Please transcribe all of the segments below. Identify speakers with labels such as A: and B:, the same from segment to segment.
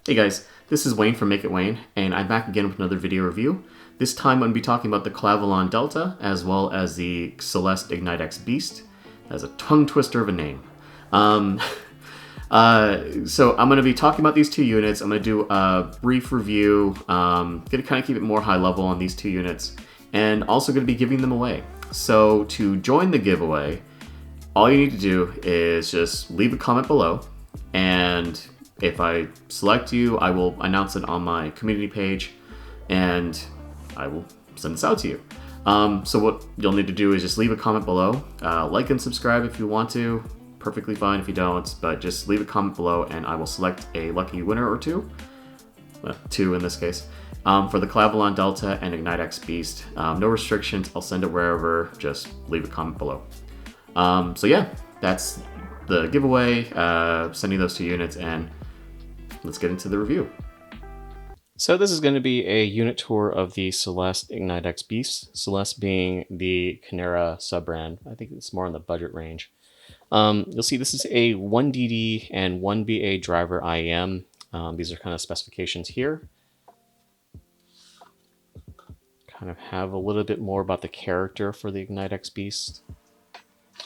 A: Hey guys, this is Wayne from Make It Wayne, and I'm back again with another video review. This time I'm going to be talking about the Clavelon Delta, as well as the Celest IgniteX Beast. That's a tongue twister of a name. So I'm going to be talking about these two units. I'm going to do a brief review, going to kind of keep it more high level on these two units, and also going to be giving them away. So to join the giveaway, all you need to do is just leave a comment below, and if I select you, I will announce it on my community page, and I will send this out to you. So what you'll need to do is just leave a comment below, like and subscribe if you want to. Perfectly fine if you don't, but just leave a comment below, and I will select a lucky winner or two. Well, two in this case, for the Clavelon Delta and IgniteX Beast. No restrictions. I'll send it wherever. Just leave a comment below. So yeah, that's the giveaway. Sending those two units, and let's get into the review. So this is going to be a unit tour of the Celest IgniteX Beast. Celest being the Canara sub-brand. I think it's more in the budget range. You'll see this is a 1DD and 1BA driver IM. These are kind of specifications here. Kind of have a little bit more about the character for the IgniteX Beast.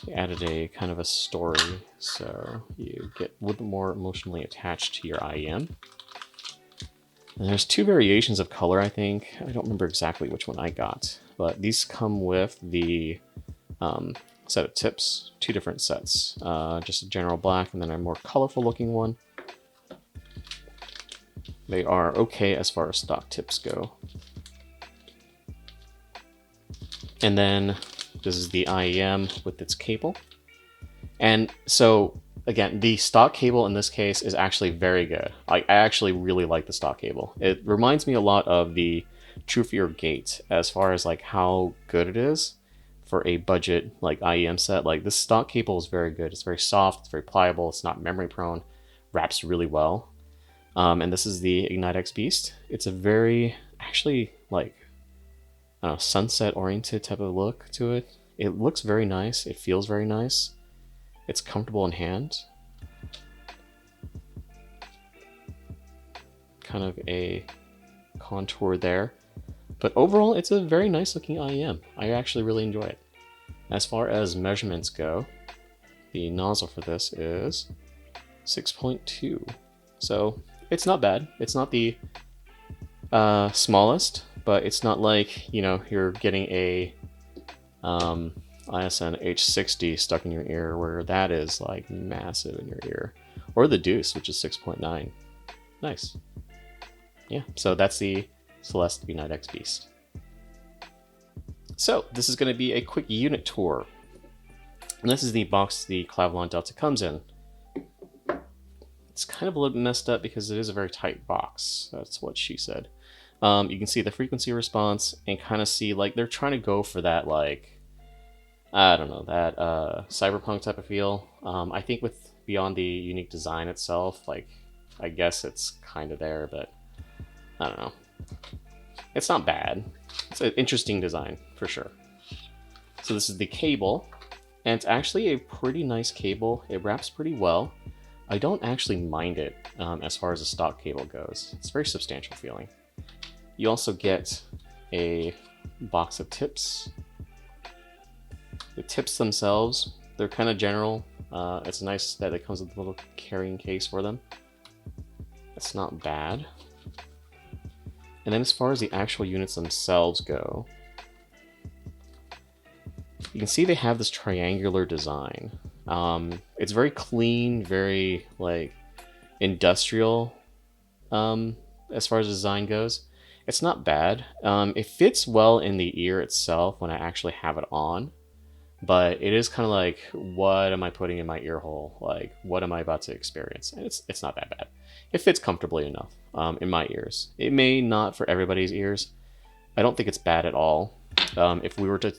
A: We added a kind of a story, so you get a little bit more emotionally attached to your IM. And there's two variations of color, I think. I don't remember exactly which one I got, but these come with the set of tips, two different sets. Just a general black and then a more colorful looking one. They are okay as far as stock tips go. And then this is the IEM with its cable. And so, again, the stock cable in this case is actually very good. I actually really like the stock cable. It reminds me a lot of the two-fer gate as far as like how good it is for a budget like IEM set. Like this stock cable is very good. It's very soft, it's very pliable, it's not memory prone, wraps really well. And this is the IgniteX Beast. It's a very, actually, like, I don't know, sunset oriented type of look to it. It looks very nice. It feels very nice. It's comfortable in hand. Kind of a contour there. But overall, it's a very nice looking IEM. I actually really enjoy it. As far as measurements go, the nozzle for this is 6.2. So it's not bad. It's not the smallest, but it's not like, you know, you're getting a ISN H60 stuck in your ear, where that is like massive in your ear. Or the Deuce, which is 6.9. Nice. Yeah, so that's the Celest IgniteX Beast. So this is going to be a quick unit tour. And this is the box the Clavelon Delta comes in. It's kind of a little bit messed up because it is a very tight box. That's what she said. You can see the frequency response and kind of see like they're trying to go for that, like, I don't know, that cyberpunk type of feel. I think with beyond the unique design itself, like, I guess it's kind of there, but I don't know. It's not bad. It's an interesting design for sure. So this is the cable, and it's actually a pretty nice cable. It wraps pretty well. I don't actually mind it as far as the stock cable goes. It's very substantial feeling. You also get a box of tips. The tips themselves, they're kind of general. It's nice that it comes with a little carrying case for them. It's not bad. And then as far as the actual units themselves go, you can see they have this triangular design. It's very clean, very like industrial as far as design goes. It's not bad. It fits well in the ear itself when I actually have it on, but it is kind of like, what am I putting in my ear hole? Like, what am I about to experience? And it's not that bad. It fits comfortably enough in my ears. It may not for everybody's ears. I don't think it's bad at all. If we were to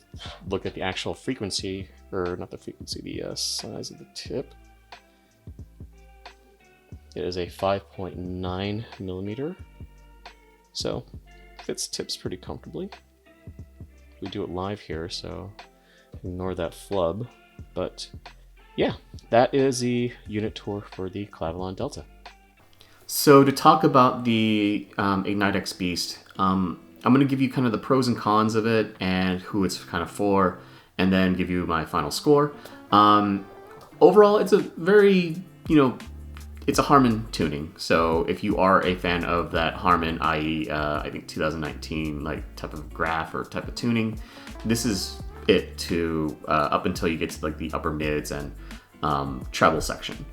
A: look at the actual frequency, or not the frequency, the size of the tip, it is a 5.9 millimeter. So fits tips pretty comfortably. We do it live here, so ignore that flub. But yeah, that is the unit tour for the Clavelon Delta. So to talk about the IgniteX Beast, I'm going to give you kind of the pros and cons of it and who it's kind of for, and then give you my final score. Overall, it's a very, it's a Harman tuning. So if you are a fan of that Harman, i.e., I think 2019 like type of graph or type of tuning, this is it to up until you get to like the upper mids and treble section.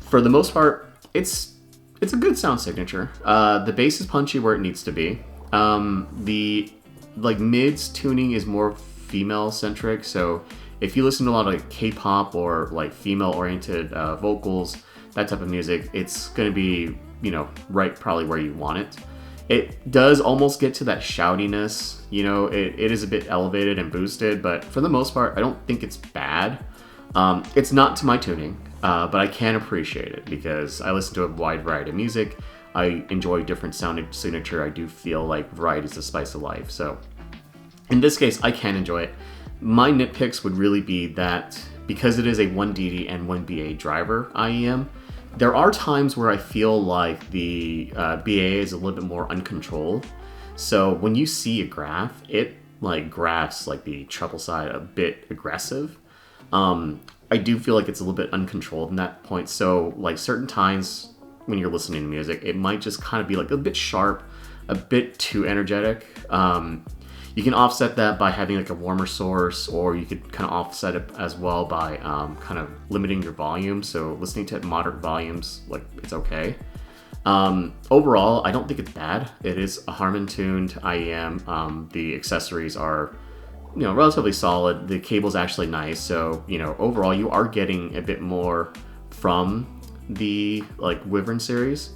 A: For the most part, it's a good sound signature. The bass is punchy where it needs to be. The like mids tuning is more female centric, so if you listen to a lot of like K-pop or like female oriented vocals, that type of music, it's going to be, right probably where you want it. It does almost get to that shoutiness, it is a bit elevated and boosted, but for the most part, I don't think it's bad. It's not to my tuning, but I can appreciate it because I listen to a wide variety of music. I enjoy different sound signature. I do feel like variety is the spice of life. So in this case, I can enjoy it. My nitpicks would really be that because it is a 1DD and 1BA driver IEM, there are times where I feel like the BA is a little bit more uncontrolled. So when you see a graph, it like graphs like the treble side a bit aggressive. I do feel like it's a little bit uncontrolled in that point. So like certain times when you're listening to music, it might just kind of be like a bit sharp, a bit too energetic. You can offset that by having like a warmer source, or you could kind of offset it as well by kind of limiting your volume. So listening to it at moderate volumes, like it's okay. Overall, I don't think it's bad. It is a Harman tuned IEM. The accessories are, relatively solid. The cable's actually nice. So, overall you are getting a bit more from the like Wyvern series.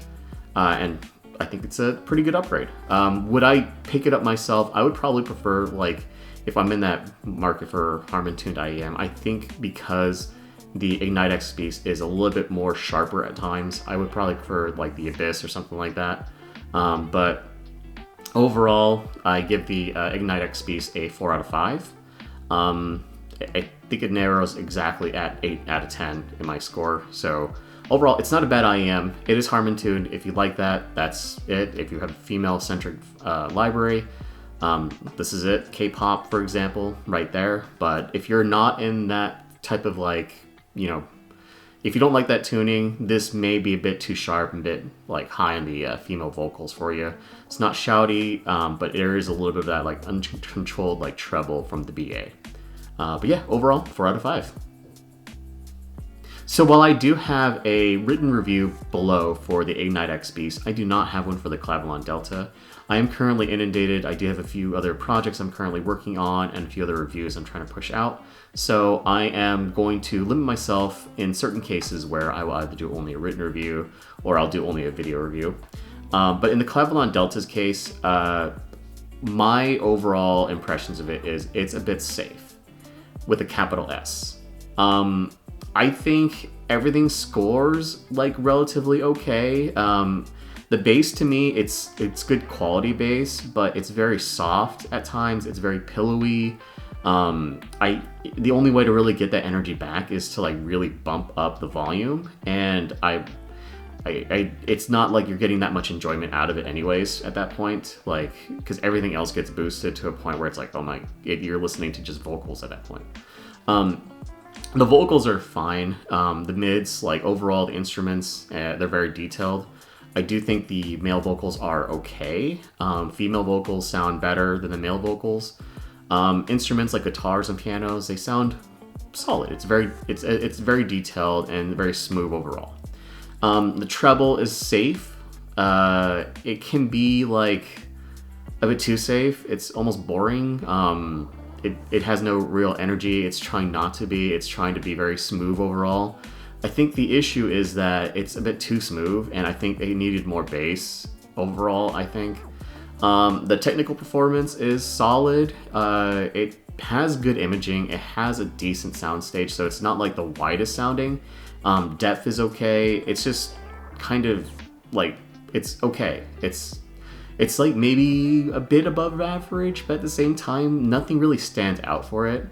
A: And I think it's a pretty good upgrade. Would I pick it up myself? I would probably prefer, like, if I'm in that market for Harman tuned IEM, I think because the IgniteX Beast is a little bit more sharper at times, I would probably prefer like the Abyss or something like that. But overall, I give the IgniteX Beast a 4 out of 5. I think it narrows exactly at 8 out of 10 in my score. So overall, it's not a bad IEM. It is Harman tuned. If you like that, that's it. If you have a female-centric library, this is it. K-pop, for example, right there. But if you're not in that type of like, if you don't like that tuning, this may be a bit too sharp and a bit like high on the female vocals for you. It's not shouty, but there is a little bit of that like uncontrolled like treble from the BA. But yeah, overall, 4 out of 5. So while I do have a written review below for the IgniteX Beast, I do not have one for the Clavelon Delta. I am currently inundated. I do have a few other projects I'm currently working on and a few other reviews I'm trying to push out. So I am going to limit myself in certain cases where I will either do only a written review or I'll do only a video review. But in the Clavelon Delta's case, my overall impressions of it is it's a bit safe with a capital S. I think everything scores like relatively okay. The bass to me, it's good quality bass, but it's very soft at times. It's very pillowy. The only way to really get that energy back is to like really bump up the volume, and it's not like you're getting that much enjoyment out of it anyways at that point, like because everything else gets boosted to a point where it's like, oh my, you're listening to just vocals at that point. The vocals are fine. The mids, like overall, the instruments, they're very detailed. I do think the male vocals are okay. Female vocals sound better than the male vocals. Instruments like guitars and pianos, they sound solid. It's very detailed and very smooth overall. The treble is safe. It can be like a bit too safe. It's almost boring. It has no real energy. It's trying not to be. It's trying to be very smooth overall. I think the issue is that it's a bit too smooth, and I think it needed more bass overall, I think. The technical performance is solid. It has good imaging. It has a decent soundstage, so it's not like the widest sounding. Depth is okay. It's just kind of like, it's okay. It's like maybe a bit above average, but at the same time, nothing really stands out for it.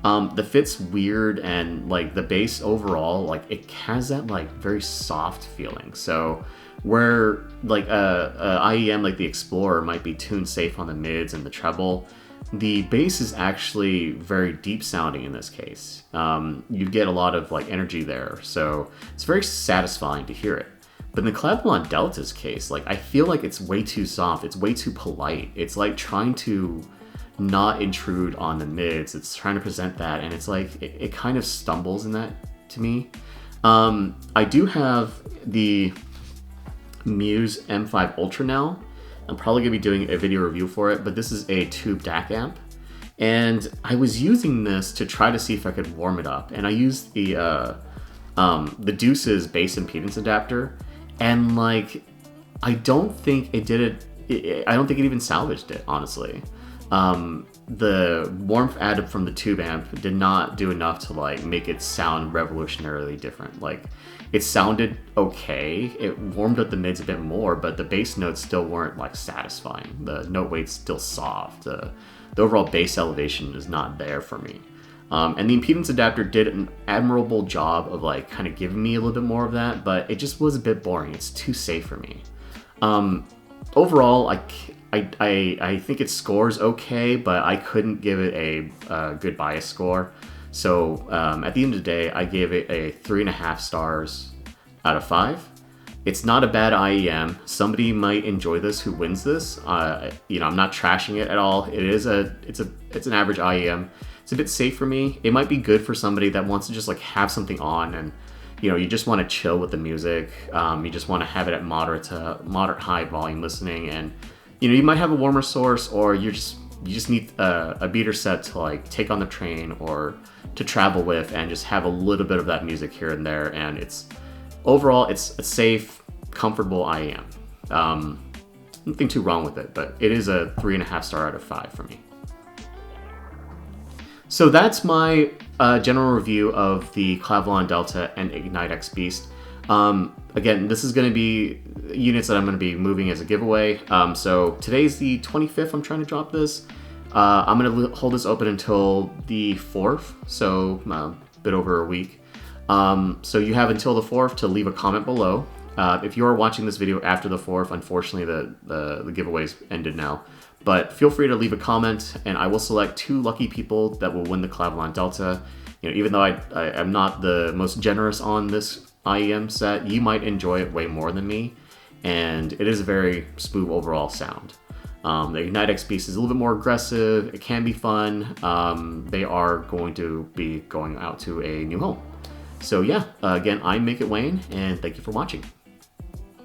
A: The fit's weird, and like the bass overall, like it has that like very soft feeling. So where like a IEM like the Explorer might be tuned safe on the mids and the treble, the bass is actually very deep sounding in this case. You get a lot of like energy there, so it's very satisfying to hear it. But in the Clavelon Delta's case, like I feel like it's way too soft, it's way too polite. It's like trying to not intrude on the mids, it's trying to present that, and it's like, it kind of stumbles in that to me. I do have the Muse M5 Ultra now. I'm probably going to be doing a video review for it, but this is a tube DAC amp. And I was using this to try to see if I could warm it up. And I used the Deuce's bass impedance adapter. And like, I don't think it did it, I don't think it even salvaged it, honestly. The warmth added from the tube amp did not do enough to like make it sound revolutionarily different. Like, it sounded okay, it warmed up the mids a bit more, but the bass notes still weren't like satisfying. The note weight's still soft. The overall bass elevation is not there for me. And the impedance adapter did an admirable job of like kind of giving me a little bit more of that, but it just was a bit boring. It's too safe for me. Overall, I think it scores okay, but I couldn't give it a good bias score. So at the end of the day, I gave it a 3.5 stars out of 5. It's not a bad IEM. Somebody might enjoy this who wins this. You know, I'm not trashing it at all. It's an average IEM. It's a bit safe for me. It might be good for somebody that wants to just like have something on, and you know, you just want to chill with the music. You just want to have it at moderate high volume listening, and you know, you might have a warmer source, or you just need a beater set to like take on the train or to travel with, and just have a little bit of that music here and there. And it's overall, it's a safe, comfortable IEM. Nothing too wrong with it, but it is a 3.5 star out of 5 for me. So that's my general review of the Clavelon Delta and IgniteX Beast. Again, this is going to be units that I'm going to be moving as a giveaway. So today's the 25th I'm trying to drop this. I'm going to hold this open until the 4th, so a bit over a week. So you have until the 4th to leave a comment below. If you are watching this video after the 4th, unfortunately the giveaway's ended now. But feel free to leave a comment, and I will select 2 lucky people that will win the Clavelon Delta. You know, even though I'm not the most generous on this IEM set, you might enjoy it way more than me, and it is a very smooth overall sound. The IgniteX Beast is a little bit more aggressive. It can be fun. They are going to be going out to a new home. So yeah, again, I'm Make It Wayne, and thank you for watching.